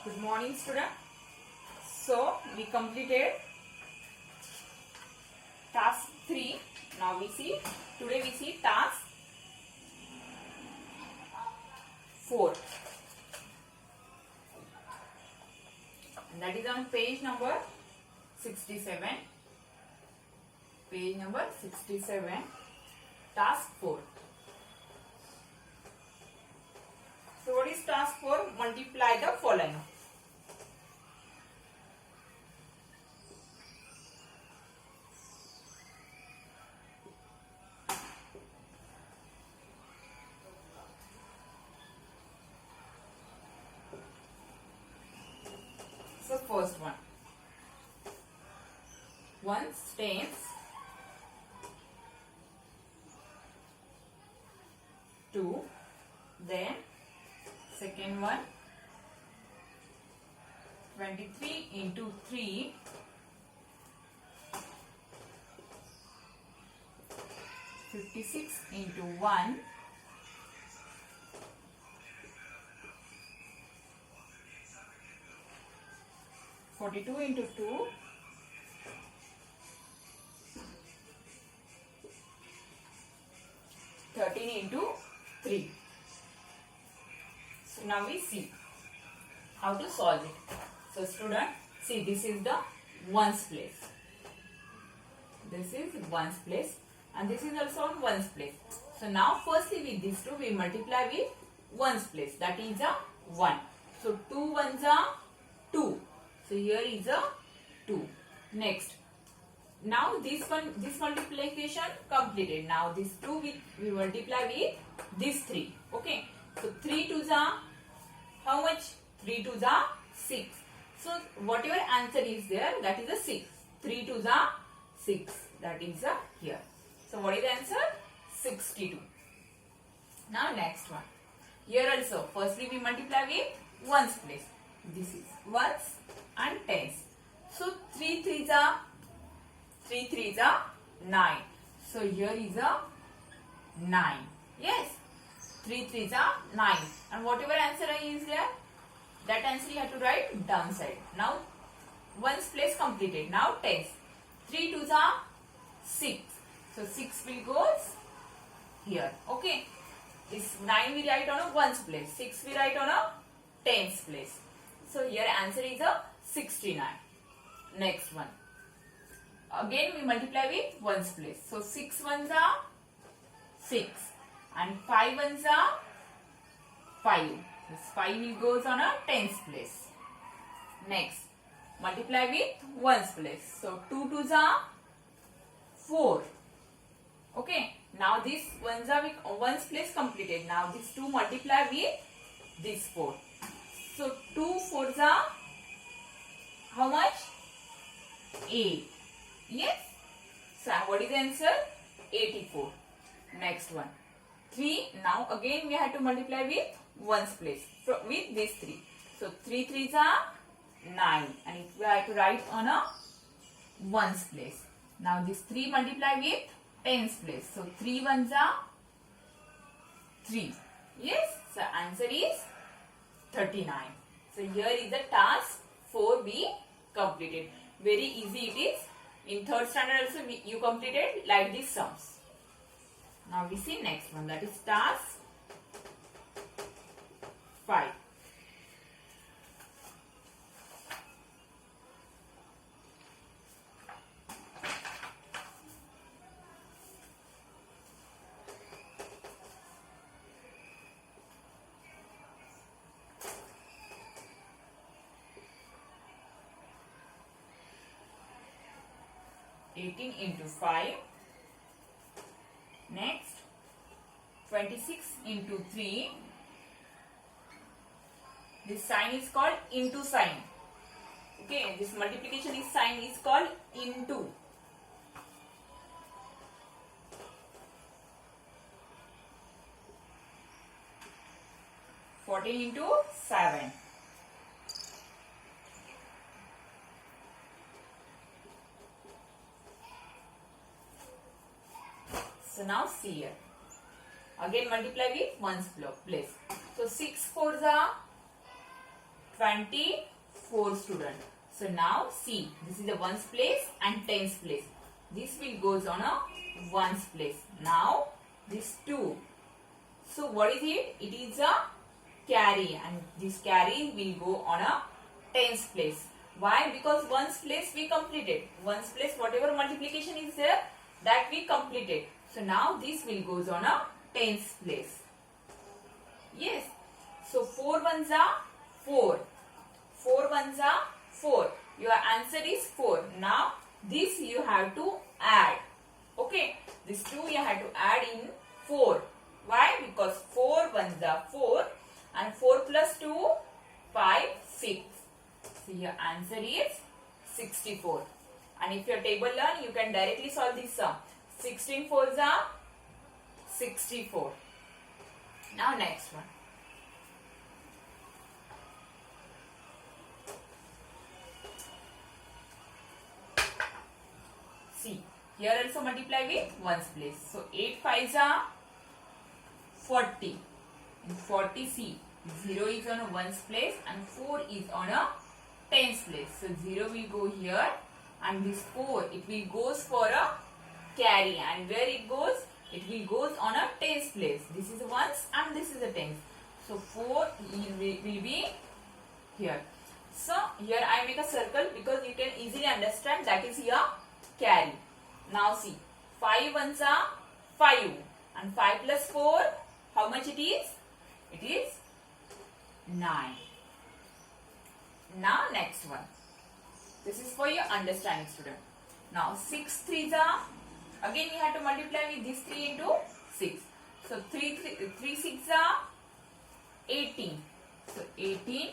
Good morning, student. So we completed task 3. Now today we see task 4. And that is on page number 67. Page number 67, task 4. So what is task 4? Multiply the following. So first one, ones tens, 2, then second one, 23 into 3, 56 into 1, 42 into 2, 13 into 3. So now we see how to solve it. So student, see, this is the ones place. This is ones place and this is also on ones place. So now firstly with these two we multiply with ones place, that is a 1. So 2 ones are 2. So here is a 2. Next, now this multiplication completed. Now this 2 we multiply with this 3. Okay. So 3 2s are how much? 3 2s are 6. So whatever answer is there, that is a 6. 3 2s are 6. That is a here. So what is the answer? 62. Now next one. Here also, firstly we multiply with ones place. This is ones and tens. So 3 3s are 9. So here is a 9. Yes. 3 3s are 9. And whatever answer is there, that answer you have to write downside. Now ones place completed. Now tens. 3 2s are 6. So 6 will goes here. Okay. This 9 we write on a ones place. 6 we write on a tens place. So here answer is a 69. Next one. Again we multiply with ones place. So 6 ones are 6 and 5 ones are 5. This 5 will goes on a tens place. Next, multiply with ones place. So 2 2s are 4. Okay. Now this ones are with ones place completed. Now this 2 multiply with this 4. So 2 4s are how much? 8. Yes. So what is the answer? 84. Next one. 3. Now again we have to multiply with ones place with this 3. So 3 3s are 9 and we have to write on a ones place. Now this 3 multiply with tens place. So 3 ones are 3. Yes. So answer is 39. So here is the task 4B completed. Very easy it is. In 3rd standard also you completed like these sums. Now we see next one, that is task 5. (18 into 5). Next, 26 into 3. This sign is called into sign. Okay, this multiplication is sign is called into. (14 into 7). So now see here. Again multiply with ones place. So 6 4s are 24 student. So now see, this is the ones place and tens place. This will goes on a ones place. Now this 2. So what is it? It is a carry, and this carry will go on a tens place. Why? Because ones place we completed. Ones place whatever multiplication is there, that we completed. So now this will goes on a tens place. Yes. So 4 ones are 4. 4 ones are 4. Your answer is 4. Now this you have to add. Okay. This 2 you have to add in 4. Why? Because 4 ones are 4 and 4 plus 2, 5, 6. So your answer is 64. And if your table learn, you can directly solve this sum. 16 fours are 64. Now next one. See, here also multiply with ones place. So 8 fives are 40. In 40, see, 0 is on a ones place and 4 is on a tens place. So 0 will go here, and this 4, it will goes for a carry, and where it goes? It will goes on a tens place. This is ones and this is a tens. So 4 will be here. So here I make a circle because you can easily understand that is your carry. Now see, 5 ones are 5 and 5 plus 4, how much it is? It is 9. Now next one. This is for your understanding, student. Now 6 threes are, again we have to multiply with this 3 into 6. So 3 6 are 18. So 18,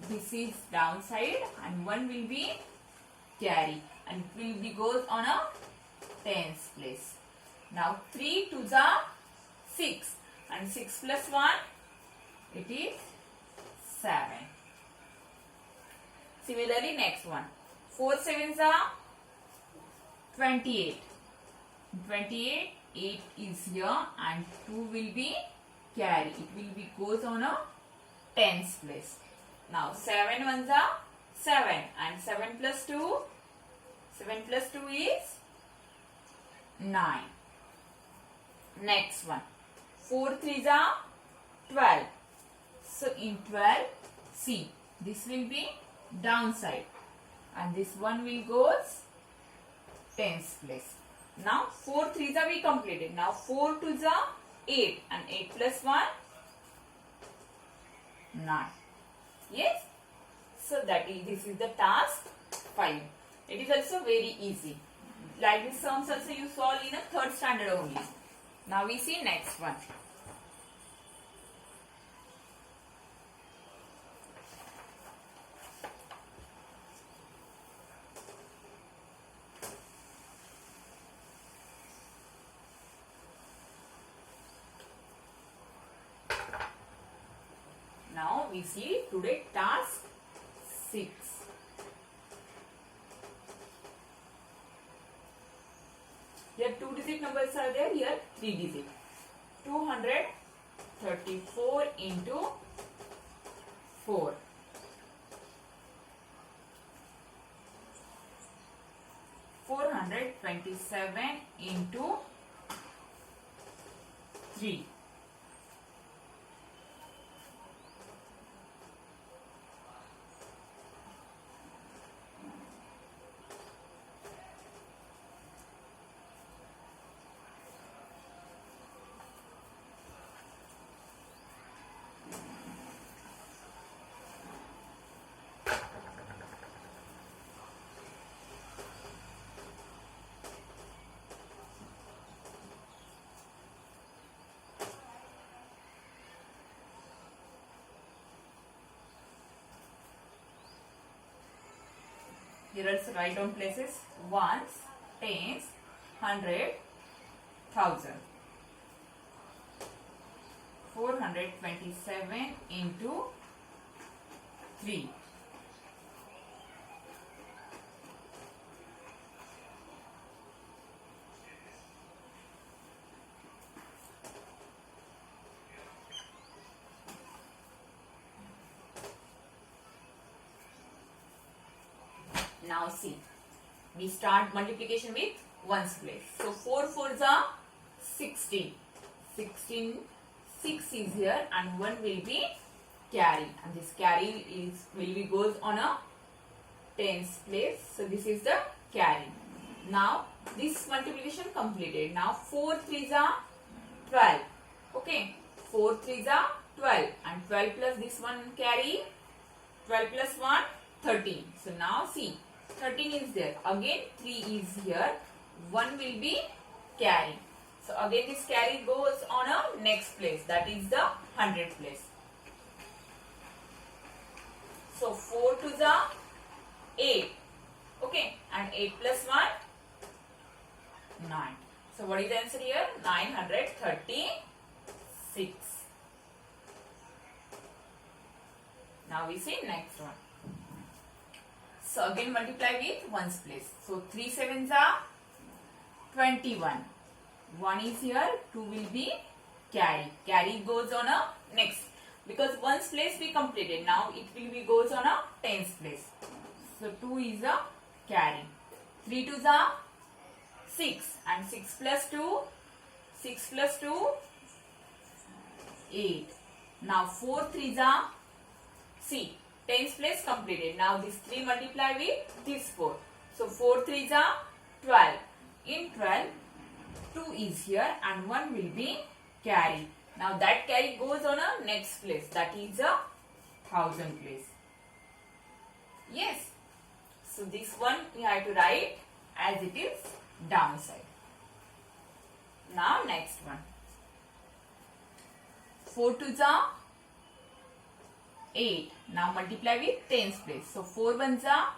this is downside and 1 will be carry, and it will be goes on a tens place. Now 3 2s are 6 and 6 plus 1, it is 7. Similarly next one. 4 sevens are 28. 28, 8 is here and 2 will be carry. It will be goes on a tens place. Now 7 ones are 7 and 7 plus 2, 7 plus 2 is 9. Next one. 4 threes are 12. So in 12, see, this will be downside and this one will goes tens place. Now 4 threes are we completed. Now 4 twos are 8 and 8 plus 1, 9. Yes. So that is, this is the task 5. It is also very easy. Like this sums also you solve in a 3rd standard only. Now we see next one. Now we see today task 6. Here 2-digit numbers are there, here 3-digit. 234 into 4. 427 into 3. Here also write down places: ones, tens, 100, 1000. 427 into 3. Now see, we start multiplication with ones place. So 4 fours are 16. 16, 6 is here and 1 will be carry, and this carry will be goes on a tens place. So this is the carry. Now this multiplication completed. Now 4 threes are 12. Okay, 4 threes are 12 and 12 plus this one carry, 12 plus 1 13. So now see, 13 is there. Again 3 is here. 1 will be carry. So again this carry goes on a next place, that is the 100th place. So 4 to the 8. Okay, and 8 plus 1 9. So what is the answer here? 936. Now we see next one. So again multiply with ones place. So 3 sevens are 21. 1 is here, 2 will be carry. Carry goes on a next, because ones place we completed. Now it will be goes on a tens place. So 2 is a carry. 3 twos are 6 and 6 plus 2, 6 plus 2, 8. Now 4 threes are, see, tens place completed. Now this 3 multiply with this 4. So 4 threes are 12. In 12, 2 is here and 1 will be carry. Now that carry goes on a next place, that is a 1000 place. Yes. So this one we have to write as it is downside. Now next one. 4 twos are 8. Now multiply with tens place. So 4 ones are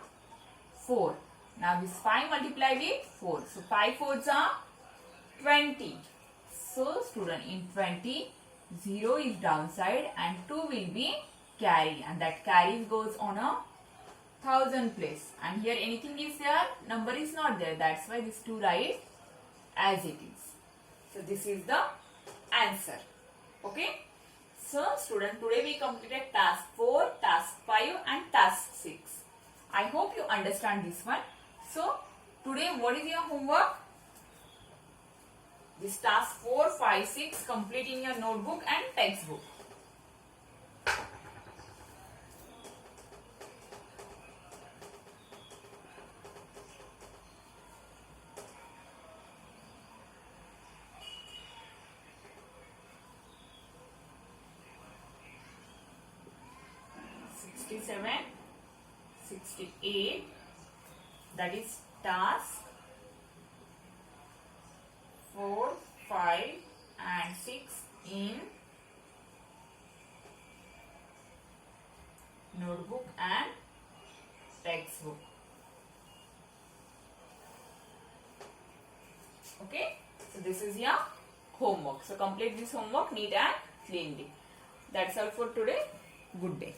4. Now this 5 multiply with 4. So 5 fours are 20. So student, in 20, 0 is downside and 2 will be carry, and that carry goes on a 1000 place. And here anything is there, number is not there. That's why this 2 write as it is. So this is the answer. Okay. So student, today we completed task 4, task 5 and task 6. I hope you understand this one. So today what is your homework? This task 4, 5, 6 complete in your notebook and textbook. (67), 68, that is task 4, 5 and 6 in notebook and textbook. Okay, so this is your homework. So complete this homework neat and cleanly. That's all for today. Good day.